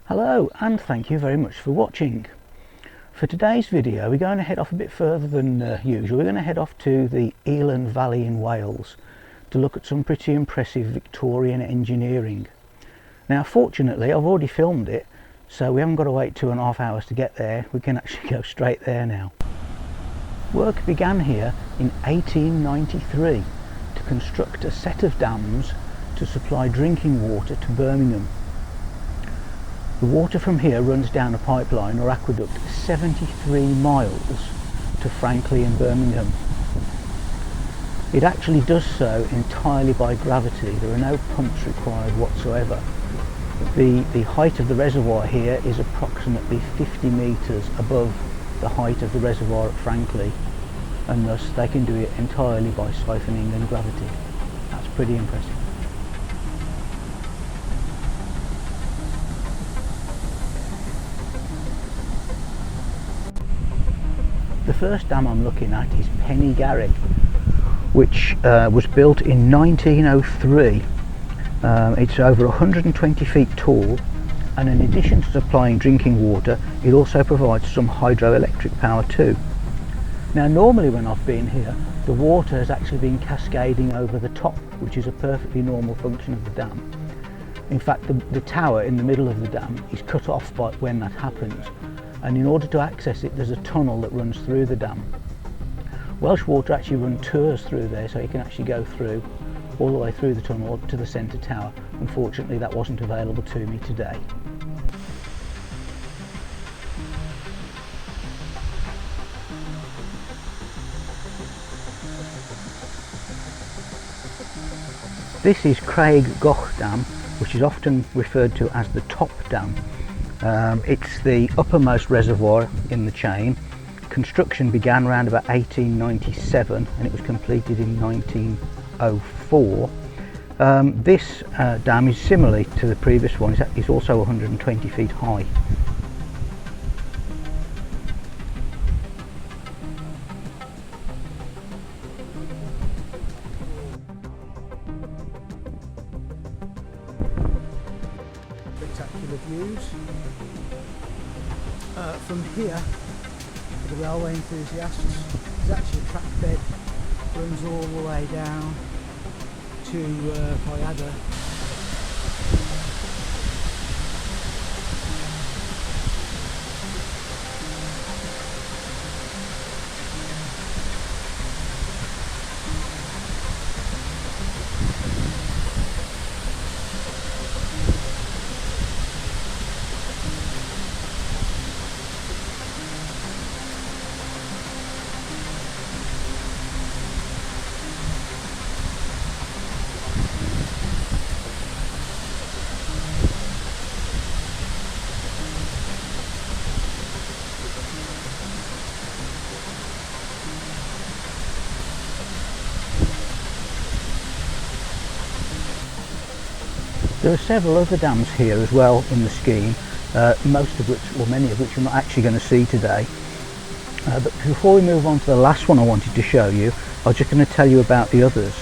Hello and thank you very much for watching. For today's video we're going to head off a bit further than usual. We're going to head off to the Elan Valley in Wales to look at some pretty impressive Victorian engineering. Now fortunately I've already filmed it, so we haven't got to wait 2.5 hours to get there. We can actually go straight there now. Work began here in 1893 to construct a set of dams to supply drinking water to Birmingham. The water from here runs down a pipeline or aqueduct 73 miles to Frankley in Birmingham. It actually does so entirely by gravity. There are no pumps required whatsoever. The height of the reservoir here is approximately 50 metres above the height of the reservoir at Frankley, and thus they can do it entirely by siphoning and gravity. That's pretty impressive. The first dam I'm looking at is Pen y Garreg, which was built in 1903. It's over 120 feet tall, and in addition to supplying drinking water, it also provides some hydroelectric power too. Now normally when I've been here, the water has actually been cascading over the top, which is a perfectly normal function of the dam. In fact, the tower in the middle of the dam is cut off by when that happens, and in order to access it there's a tunnel that runs through the dam. Welsh Water actually run tours through there, so you can actually go through all the way through the tunnel up to the centre tower. Unfortunately that wasn't available to me today. This is Craig Goch Dam, which is often referred to as the top dam. It's the uppermost reservoir in the chain. Construction began around about 1897 and it was completed in 1904. This dam is similarly to the previous one. It's also 120 feet high. Spectacular views from here. For the railway enthusiasts, there's actually a track bed runs all the way down to Rhyadr. There are several other dams here as well in the scheme, most of which, or many of which, we're not actually going to see today. But before we move on to the last one I wanted to show you, I was just going to tell you about the others.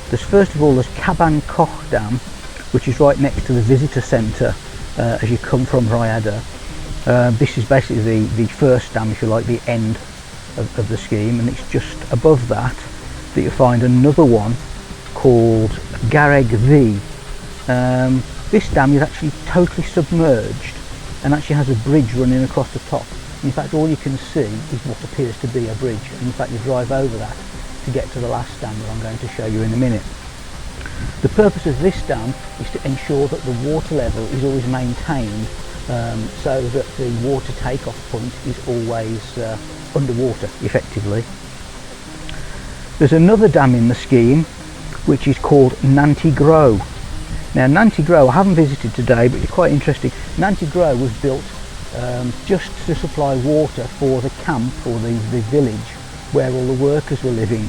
There's first of all there's Caban Coch Dam, which is right next to the visitor centre as you come from Rhyadr. This is basically the first dam, if you like, the end of the scheme, and it's just above that you'll find another one called Garreg V. This dam is actually totally submerged and actually has a bridge running across the top. In fact, all you can see is what appears to be a bridge, and in fact you drive over that to get to the last dam that I'm going to show you in a minute. The purpose of this dam is to ensure that the water level is always maintained, so that the water takeoff point is always underwater effectively. There's another dam in the scheme which is called Nanty Grow. Now Nanty Grow I haven't visited today, but it's quite interesting. Nanty Grow was built just to supply water for the camp, or the village where all the workers were living.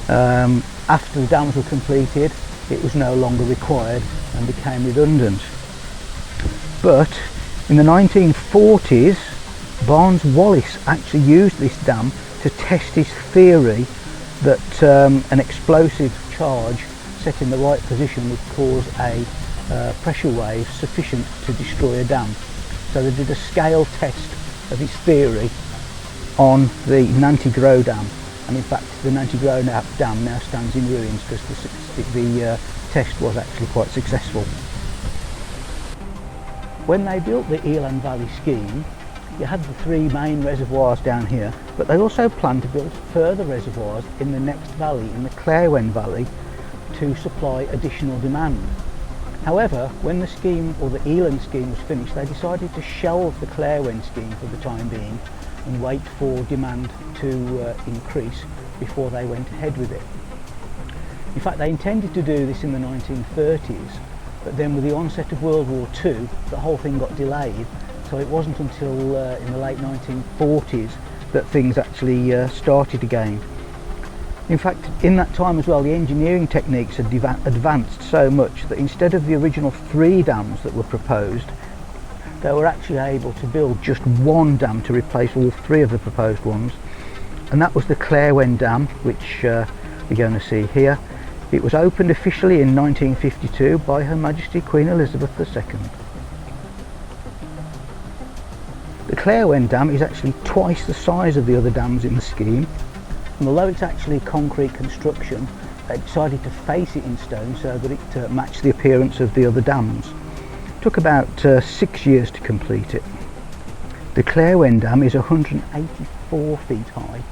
After the dams were completed it was no longer required and became redundant. But in the 1940s Barnes Wallis actually used this dam to test his theory that an explosive charge set in the right position would cause a pressure wave sufficient to destroy a dam. So they did a scale test of his theory on the Nantigro Dam, and in fact the Nantigro Dam now stands in ruins because the test was actually quite successful. When they built the Elan Valley scheme, you had the three main reservoirs down here, but they also planned to build further reservoirs in the next valley, in the Elan Valley, to supply additional demand. However, when the scheme, or the Elan scheme, was finished, they decided to shelve the Elan scheme for the time being and wait for demand to increase before they went ahead with it. In fact, they intended to do this in the 1930s, but then with the onset of World War II, the whole thing got delayed, so it wasn't until in the late 1940s that things actually started again. In fact, in that time as well, the engineering techniques had advanced so much that instead of the original 3 dams that were proposed, they were actually able to build just 1 dam to replace all 3 of the proposed ones, and that was the Elan Dam, which we're going to see here. It was opened officially in 1952 by Her Majesty Queen Elizabeth II. The Elan Dam is actually twice the size of the other dams in the scheme, and although it's actually concrete construction, they decided to face it in stone so that it matched the appearance of the other dams. It took about 6 years to complete it. The Elan Dam is 184 feet high,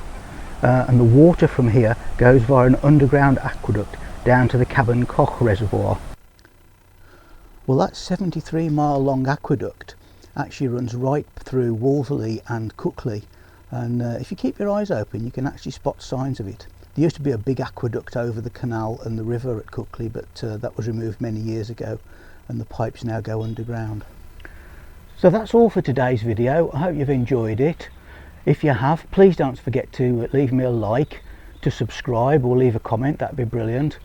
and the water from here goes via an underground aqueduct down to the Cabin Koch reservoir. Well, that 73-mile long aqueduct actually runs right through Wolverley and Cookley, and if you keep your eyes open you can actually spot signs of it. There used to be a big aqueduct over the canal and the river at Cookley, but that was removed many years ago and the pipes now go underground. So that's all for today's video. I hope you've enjoyed it. If you have, please don't forget to leave me a like, to subscribe or leave a comment, that'd be brilliant.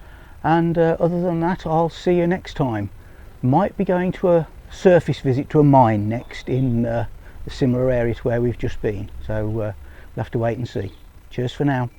And other than that, I'll see you next time. Might be going to a surface visit to a mine next in a similar area to where we've just been, so we'll have to wait and see. Cheers for now.